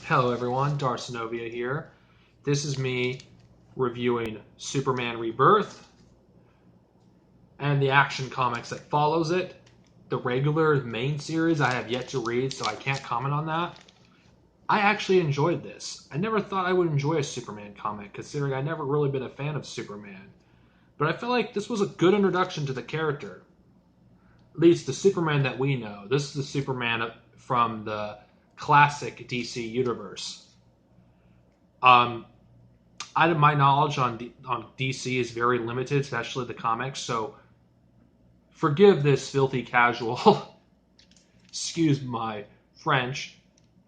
Hello everyone, Darcenovia here. This is me reviewing Superman Rebirth and the action comics that follows it. The regular main series I have yet to read, so I can't comment on that. I actually enjoyed this. I never thought I would enjoy a Superman comic, considering I've never really been a fan of Superman. But I feel like this was a good introduction to the character. At least the Superman that we know. This is the Superman from the classic DC universe. My knowledge on DC is very limited, especially the comics. So forgive this filthy casual, excuse my French,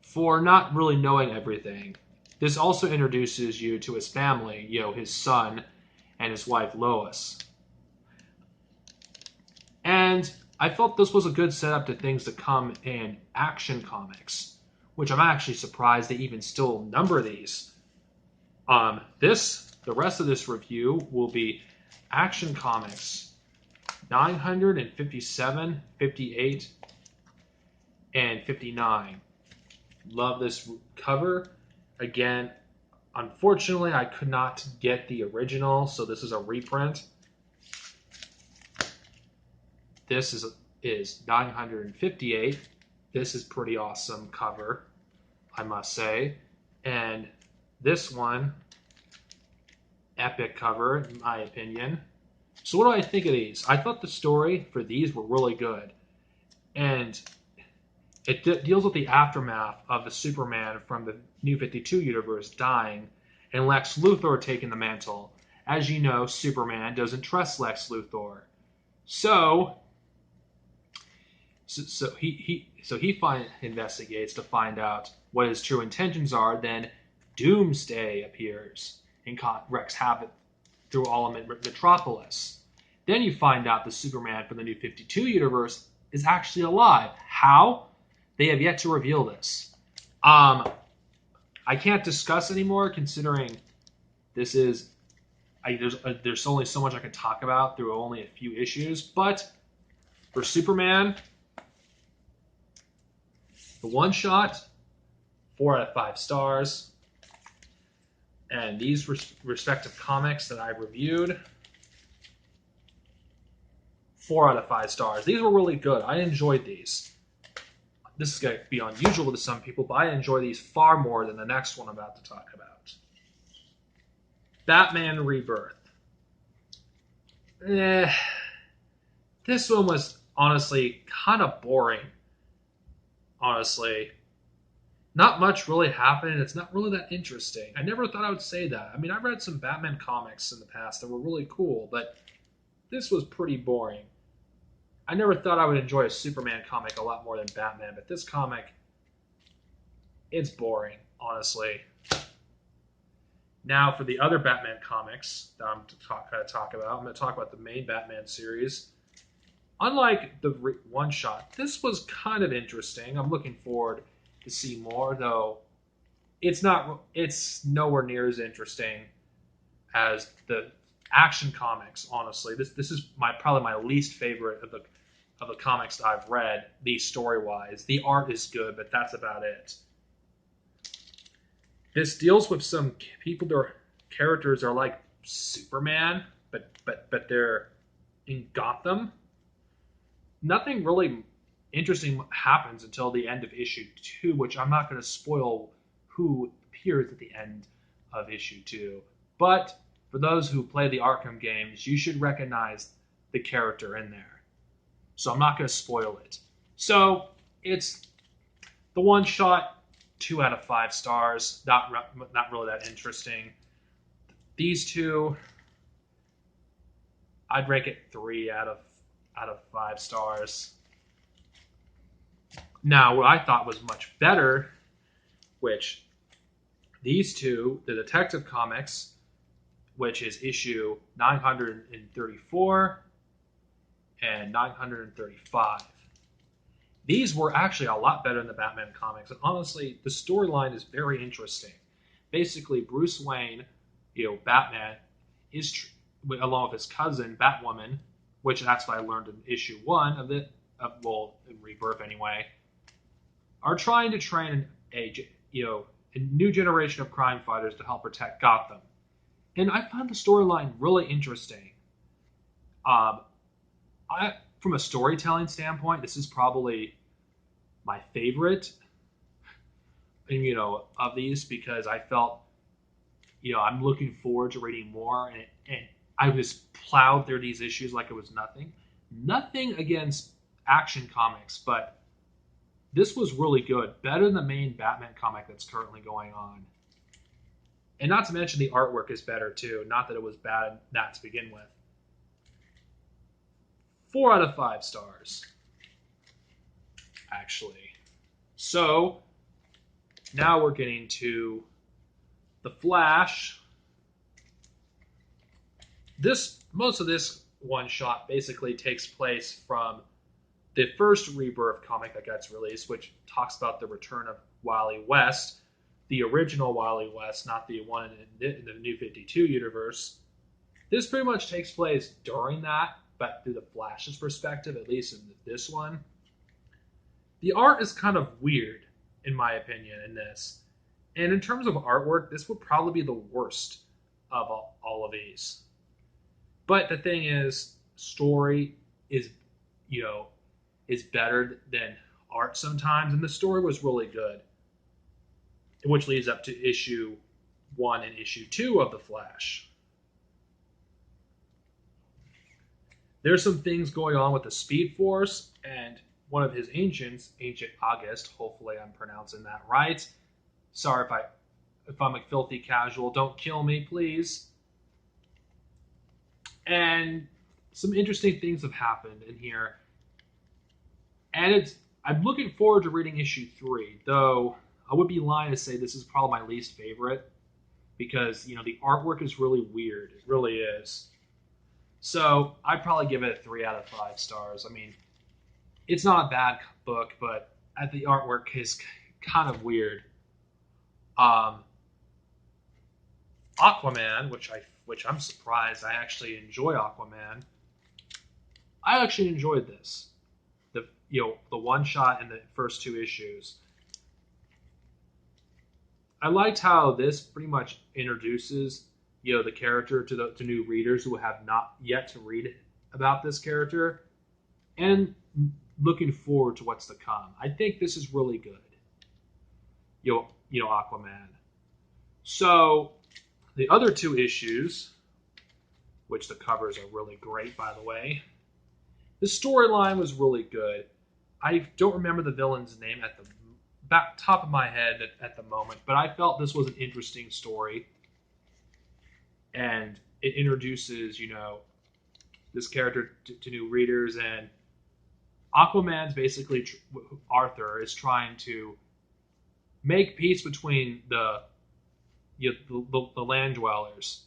for not really knowing everything. This also introduces you to his family, his son and his wife Lois. And I felt this was a good setup to things to come in Action Comics, which I'm actually surprised they even still number these. The rest of this review will be Action Comics 957, 58, and 59. Love this cover. Again, unfortunately, I could not get the original, so this is a reprint. This is 958. This is pretty awesome cover, I must say. And this one, epic cover, in my opinion. So what do I think of these? I thought the story for these were really good. And it deals with the aftermath of the Superman from the New 52 universe dying and Lex Luthor taking the mantle. As you know, Superman doesn't trust Lex Luthor. So he investigates to find out what his true intentions are. Then Doomsday appears and wreaks havoc through all of Metropolis. Then you find out the Superman from the New 52 universe is actually alive. How? They have yet to reveal this. I can't discuss anymore, considering this is there's only so much I can talk about through only a few issues. But for Superman, the one shot, 4 out of 5 stars. And these respective comics that I reviewed, 4 out of 5 stars. These were really good. I enjoyed these. This is going to be unusual to some people, but I enjoy these far more than the next one I'm about to talk about. Batman Rebirth. This one was honestly kind of boring. Honestly. Not much really happened. It's not really that interesting. I never thought I would say that. I mean, I've read some Batman comics in the past that were really cool, but this was pretty boring. I never thought I would enjoy a Superman comic a lot more than Batman, but this comic, it's boring, honestly. Now, for the other Batman comics that I'm going to talk about, I'm going to talk about the main Batman series. Unlike the one-shot, this was kind of interesting. I'm looking forward to see more, though it's nowhere near as interesting as the Action Comics. Honestly, this is probably my least favorite of the comics that I've read. These story-wise, the art is good, but that's about it. This deals with some people. Their characters are like Superman, but they're in Gotham. Nothing really interesting happens until the end of issue 2, which I'm not going to spoil who appears at the end of issue 2. But for those who play the Arkham games, you should recognize the character in there. So I'm not going to spoil it. So it's the one shot, 2 out of 5 stars. Not really that interesting. These two, I'd rank it 3 out of 5 stars. Now, what I thought was much better, which these two, the Detective Comics, which is issue 934 and 935. These were actually a lot better than the Batman comics. And honestly, the storyline is very interesting. Basically, Bruce Wayne, Batman, is along with his cousin, Batwoman, which that's what I learned in issue 1 of in Rebirth anyway, are trying to train a new generation of crime fighters to help protect Gotham. And I found the storyline really interesting. Um, from a storytelling standpoint, this is probably my favorite, of these, because I felt, I'm looking forward to reading more, and I just plowed through these issues like it was nothing. Nothing against Action Comics, but this was really good. Better than the main Batman comic that's currently going on. And not to mention the artwork is better too. Not that it was bad that to begin with. 4 out of 5 stars, actually. So now we're getting to The Flash. Most of this one shot basically takes place from the first Rebirth comic that gets released, which talks about the return of Wally West, the original Wally West, not the one in the New 52 universe. This pretty much takes place during that, but through the Flash's perspective, at least in this one. The art is kind of weird, in my opinion, in this. And in terms of artwork, this would probably be the worst of all of these. But the thing is, story is better than art sometimes, and the story was really good, which leads up to issue 1 and issue 2 of The Flash. There's some things going on with the Speed Force, and one of his agents, Agent August, hopefully I'm pronouncing that right. Sorry if I'm a filthy casual, don't kill me, please. And some interesting things have happened in here. And I'm looking forward to reading issue 3, though I would be lying to say this is probably my least favorite, because, the artwork is really weird. It really is. So I'd probably give it a 3 out of 5 stars. I mean, it's not a bad book, but the artwork is kind of weird. Aquaman, which I'm surprised. I actually enjoy Aquaman. I actually enjoyed this. The one shot in the first 2 issues. I liked how this pretty much introduces the character to new readers who have not yet to read about this character, and looking forward to what's to come. I think this is really good. Aquaman. So the other 2 issues, which the covers are really great, by the way. The storyline was really good. I don't remember the villain's name at the top of my head at the moment, but I felt this was an interesting story. And it introduces, this character to new readers. And Aquaman's basically, Arthur is trying to make peace between the land dwellers.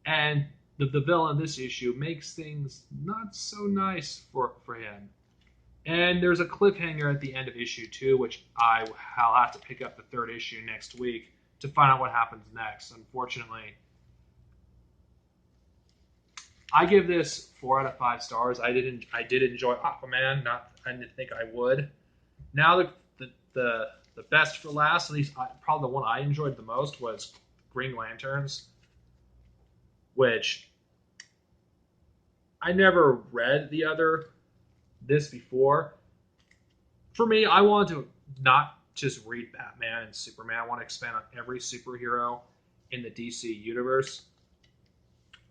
And the villain in this issue makes things not so nice for him. And there's a cliffhanger at the end of issue 2, which I'll have to pick up the 3rd issue next week to find out what happens next. Unfortunately, I give this 4 out of 5 stars. I did enjoy Aquaman. I didn't think I would. Now the best for last, at least probably the one I enjoyed the most, was Green Lanterns, which I never read this before. For me, I want to not just read Batman and Superman. I want to expand on every superhero in the DC universe.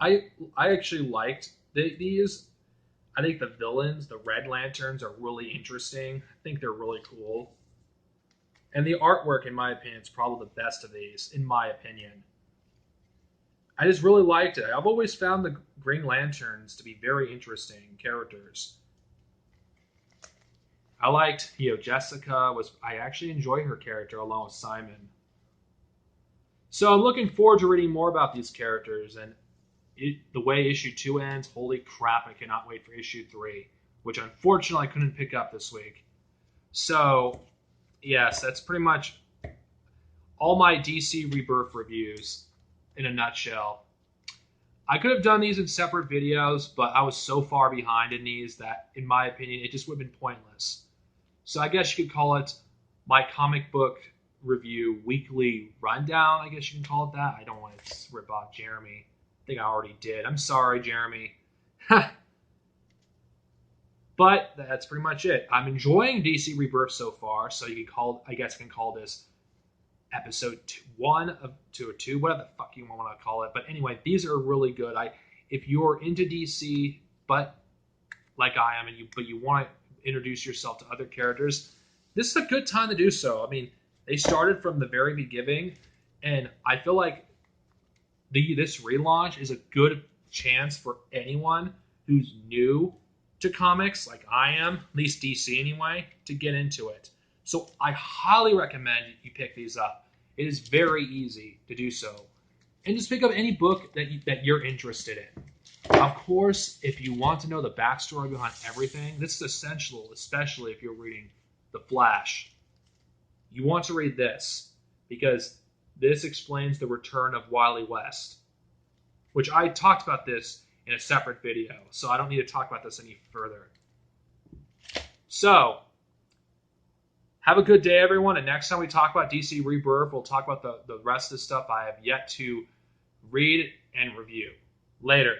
I actually liked these. I think the villains, the Red Lanterns, are really interesting. I think they're really cool. And the artwork, in my opinion, is probably the best of these, in my opinion. I just really liked it. I've always found the Green Lanterns to be very interesting characters. I liked, Jessica. I actually enjoy her character along with Simon. So I'm looking forward to reading more about these characters, and the way issue 2 ends, holy crap, I cannot wait for issue 3, which unfortunately I couldn't pick up this week. So, yes, that's pretty much all my DC Rebirth reviews in a nutshell. I could have done these in separate videos, but I was so far behind in these that, in my opinion, it just would have been pointless. So I guess you could call it my comic book review weekly rundown, I guess you can call it that. I don't want to rip off Jeremy. I think I already did. I'm sorry, Jeremy. But that's pretty much it. I'm enjoying DC Rebirth so far, so you can call, I guess, I can call this episode 1 of 2 or 2, whatever the fuck you want to call it. But anyway, these are really good. If you're into DC, but like I am, but you want to introduce yourself to other characters, this is a good time to do so. I mean, they started from the very beginning, and I feel like this relaunch is a good chance for anyone who's new to comics, like I am, at least DC anyway, to get into it. So I highly recommend you pick these up. It is very easy to do so. And just pick up any book that you're interested in. Of course, if you want to know the backstory behind everything, this is essential, especially if you're reading The Flash. You want to read this, because this explains the return of Wily West, which I talked about this in a separate video, so I don't need to talk about this any further. So, have a good day, everyone, and next time we talk about DC Rebirth, we'll talk about the rest of the stuff I have yet to read and review. Later.